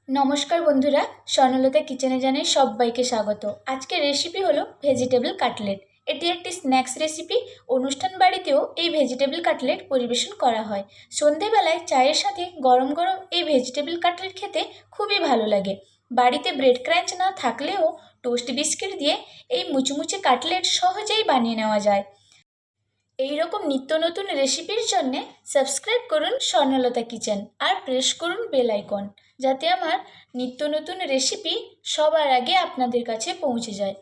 নমস্কার বন্ধুরা, স্বর্ণলতা কিচেনে জানাই সবাইকে স্বাগত। আজকের রেসিপি হলো ভেজিটেবল কাটলেট। এটি একটি স্ন্যাক্স রেসিপি। অনুষ্ঠান বাড়িতেও এই ভেজিটেবল কাটলেট পরিবেশন করা হয়। সন্ধেবেলায় চায়ের সাথে গরম গরম এই ভেজিটেবল কাটলেট খেতে খুবই ভালো লাগে। বাড়িতে ব্রেড ক্রাঞ্চ না থাকলেও টোস্ট বিস্কিট দিয়ে এই মুচমুচে কাটলেট সহজেই বানিয়ে নেওয়া যায়। এই রকম নিত্য নতুন রেসিপির জন্যে সাবস্ক্রাইব করুন স্বর্ণলতা কিচেন আর প্রেস করুন বেল আইকন, যাতে আমার নিত্য নতুন রেসিপি সবার আগে আপনাদের কাছে পৌঁছে যায়।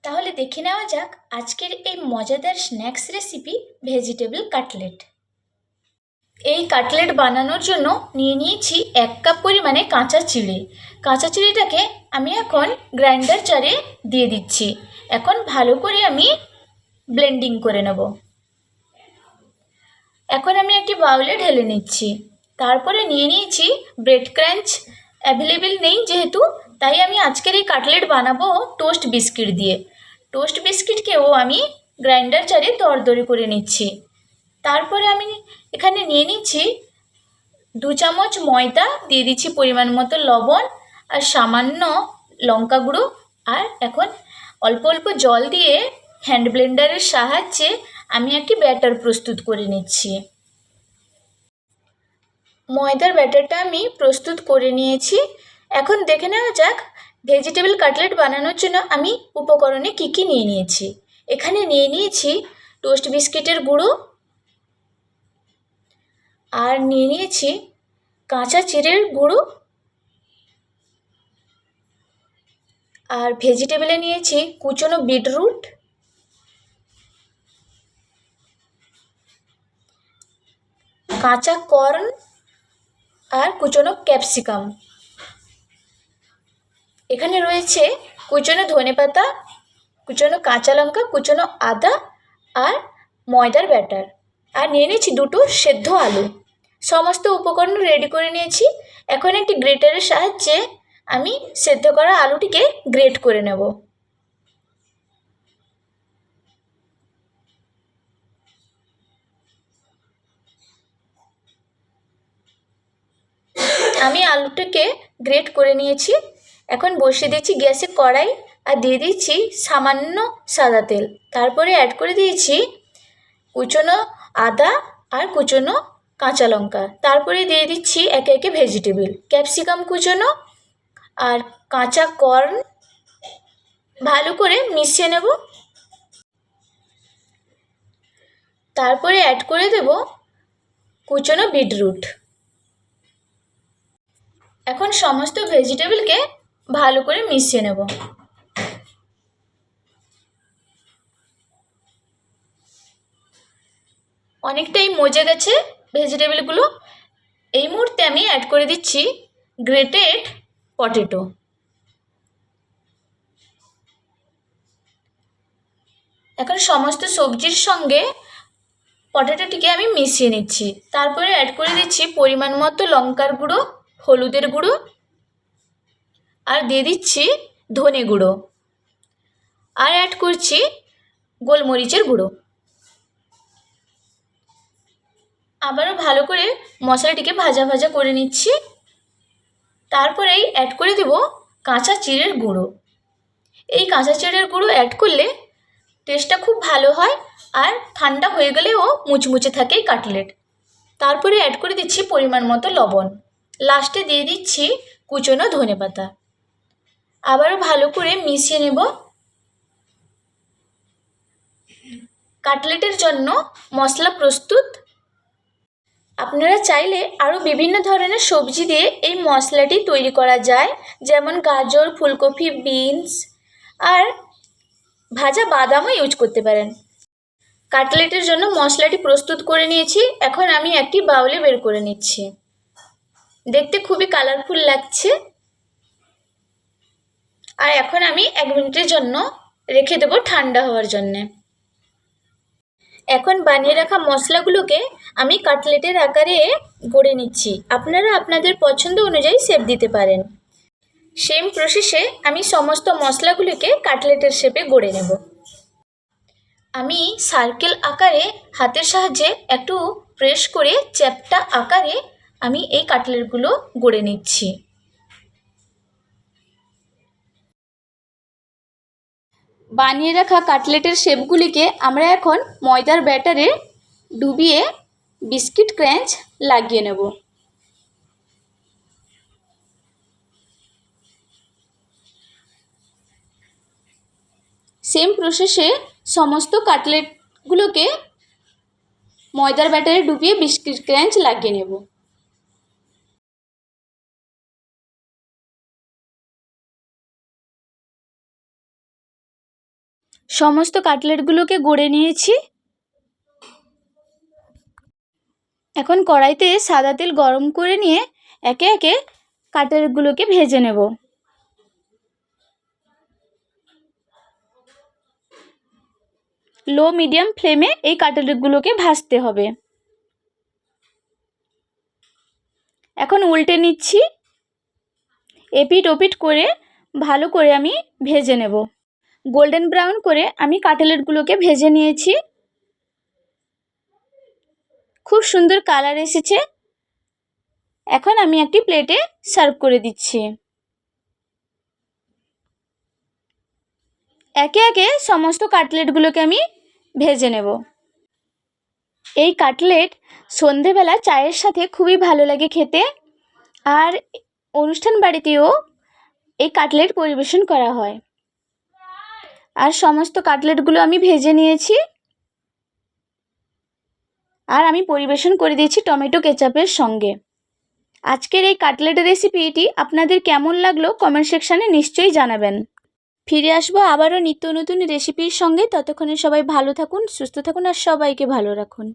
তাহলে দেখে নেওয়া যাক আজকের এই মজাদার স্ন্যাক্স রেসিপি ভেজিটেবল কাটলেট। এই কাটলেট বানানোর জন্য নিয়ে নিয়েছি 1 কাপ পরিমাণে কাঁচা চিড়ে। কাঁচা চিড়েটাকে আমি এখন গ্রাইন্ডার জারে দিয়ে দিচ্ছি। এখন ভালো করে আমি ব্লেন্ডিং করে নেব। এখন আমি একটি বাউলে ঢেলে নিচ্ছি। তারপরে নিয়ে নিয়েছি ব্রেড ক্রাঞ্চ। অ্যাভেলেবেল নেই যেহেতু, তাই আমি আজকের এই কাটলেট বানাবো টোস্ট বিস্কিট দিয়ে। টোস্ট বিস্কিটকেও আমি গ্রাইন্ডার জারে দরদরে করে নিচ্ছি। তারপরে আমি এখানে নিয়ে নিচ্ছি 2 চামচ ময়দা, দিয়ে দিচ্ছি পরিমাণ মতো লবণ আর সামান্য লঙ্কা গুঁড়ো। আর এখন অল্প অল্প জল দিয়ে হ্যান্ড ব্লেন্ডারের সাহায্যে আমি একটি ব্যাটার প্রস্তুত করে নিচ্ছি। ময়দার ব্যাটারটা আমি প্রস্তুত করে নিয়েছি। এখন দেখে নেওয়া যাক ভেজিটেবল কাটলেট বানানোর জন্য আমি উপকরণে কী কী নিয়ে নিয়েছি। এখানে নিয়ে নিয়েছি টোস্ট বিস্কিটের গুঁড়ো, আর নিয়ে নিয়েছি কাঁচা চিড়ের গুঁড়ো, আর ভেজিটেবলে নিয়েছি কুচনো বিটরুট, কাঁচা কর্ন আর কুচনো ক্যাপসিকাম। এখানে রয়েছে কুচনো ধনেপাতা, কুচনো কাঁচা লঙ্কা, কুচনো আদা আর ময়দার ব্যাটার। আর নিয়ে নিয়েছি 2টো সেদ্ধ আলু। সমস্ত উপকরণ রেডি করে নিয়েছি। এখন একটি গ্রেটারের সাহায্যে আমি সেদ্ধ করা আলুটিকে গ্রেট করে নেব। আমি আলুটাকে গ্রেট করে নিয়েছি। এখন বসিয়ে দিচ্ছি গ্যাসে কড়াই আর দিয়ে দিচ্ছি সামান্য সাদা তেল। তারপরে অ্যাড করে দিয়েছি কুচনো আদা আর কুচনো কাঁচা লঙ্কা। তারপরে দিয়ে দিচ্ছি একে একে ভেজিটেবল, ক্যাপসিকাম কুচনো আর কাঁচা কর্ন। ভালো করে মিশিয়ে নেব। তারপরে অ্যাড করে দেব কুচনো বিটরুট। এখন সমস্ত ভেজিটেবলকে ভালো করে মিশিয়ে নেব। অনেকটাই মজে গেছে ভেজিটেবলগুলো। এই মুহূর্তে আমি অ্যাড করে দিচ্ছি গ্রেটেড পটেটো। এখন সমস্ত সবজির সঙ্গে পটেটোটিকে আমি মিশিয়ে নিচ্ছি। তারপরে অ্যাড করে দিচ্ছি পরিমাণ মতো লঙ্কার গুঁড়ো, হলুদের গুঁড়ো আর দিয়ে দিচ্ছি ধনে গুঁড়ো, আর অ্যাড করছি গোলমরিচের গুঁড়ো। আবারও ভালো করে মশলাটিকে ভাজা ভাজা করে নিচ্ছি। তারপরেই অ্যাড করে দেব কাঁচা চিড়ের গুঁড়ো। এই কাঁচা চিড়ের গুঁড়ো অ্যাড করলে টেস্টটা খুব ভালো হয়, আর ঠান্ডা হয়ে গেলেও মুচমুচে থাকে এই কাটলেট। তারপরে অ্যাড করে দিচ্ছি পরিমাণ মতো লবণ। লাস্টে দিয়ে দিচ্ছি কুচনো ধনেপাতা। আবারও ভালো করে মিশিয়ে নেব। কাটলেটের জন্য মশলা প্রস্তুত। আপনারা চাইলে আরও বিভিন্ন ধরনের সবজি দিয়ে এই মশলাটি তৈরি করা যায়, যেমন গাজর, ফুলকপি, বিনস আর ভাজা বাদামও ইউজ করতে পারেন। কাটলেটের জন্য মশলাটি প্রস্তুত করে নিয়েছি। এখন আমি একটি বাউলে বের করে নিচ্ছি। দেখতে খুবই কালারফুল লাগছে। আর এখন আমি 1 মিনিটের জন্য রেখে দেবো ঠান্ডা হওয়ার জন্যে। এখন বানিয়ে রাখা মশলাগুলোকে আমি কাটলেটের আকারে গড়ে নিচ্ছি। আপনারা আপনাদের পছন্দ অনুযায়ী শেপ দিতে পারেন। সেম প্রসেসে আমি সমস্ত মশলাগুলিকে কাটলেটের শেপে গড়ে নেব। আমি সার্কেল আকারে হাতের সাহায্যে একটু প্রেস করে চ্যাপ্টা আকারে আমি এই কাটলেটগুলো গড়ে নিচ্ছি। বানিয়ে রাখা কাটলেটের শেপগুলিকে আমরা এখন ময়দার ব্যাটারে ডুবিয়ে বিস্কিট ক্রাঞ্চ লাগিয়ে নেব। সেম প্রসেসে সমস্ত কাটলেটগুলোকে ময়দার ব্যাটারে ডুবিয়ে বিস্কিট ক্রাঞ্চ লাগিয়ে নেব। সমস্ত কাটলেটগুলোকে গড়ে নিয়েছি। এখন কড়াইতে সাদা তেল গরম করে নিয়ে একে একে কাটলেটগুলোকে ভেজে নেব। লো মিডিয়াম ফ্লেমে এই কাটলেটগুলোকে ভাজতে হবে। এখন উল্টে নিচ্ছি। এপিট ওপিট করে ভালো করে আমি ভেজে নেব। গোল্ডেন ব্রাউন করে আমি কাটলেটগুলোকে ভেজে নিয়েছি। খুব সুন্দর কালার এসেছে। এখন আমি একটি প্লেটে সার্ভ করে দিচ্ছি। একে একে সমস্ত কাটলেটগুলোকে আমি ভেজে নেব। এই কাটলেট সন্ধেবেলা চায়ের সাথে খুবই ভালো লাগে খেতে, আর অনুষ্ঠান বাড়িতেও এই কাটলেট পরিবেশন করা হয়। আর সমস্ত কাটলেটগুলো আমি ভেজে নিয়েছি, আর আমি পরিবেশন করে দিয়েছি টমেটো কেচাপের সঙ্গে। আজকের এই কাটলেটের রেসিপিটি আপনাদের কেমন লাগলো কমেন্ট সেকশানে নিশ্চয়ই জানাবেন। ফিরে আসবো আবারও নিত্য নতুন রেসিপির সঙ্গে। ততক্ষণে সবাই ভালো থাকুন, সুস্থ থাকুন আর সবাইকে ভালো রাখুন।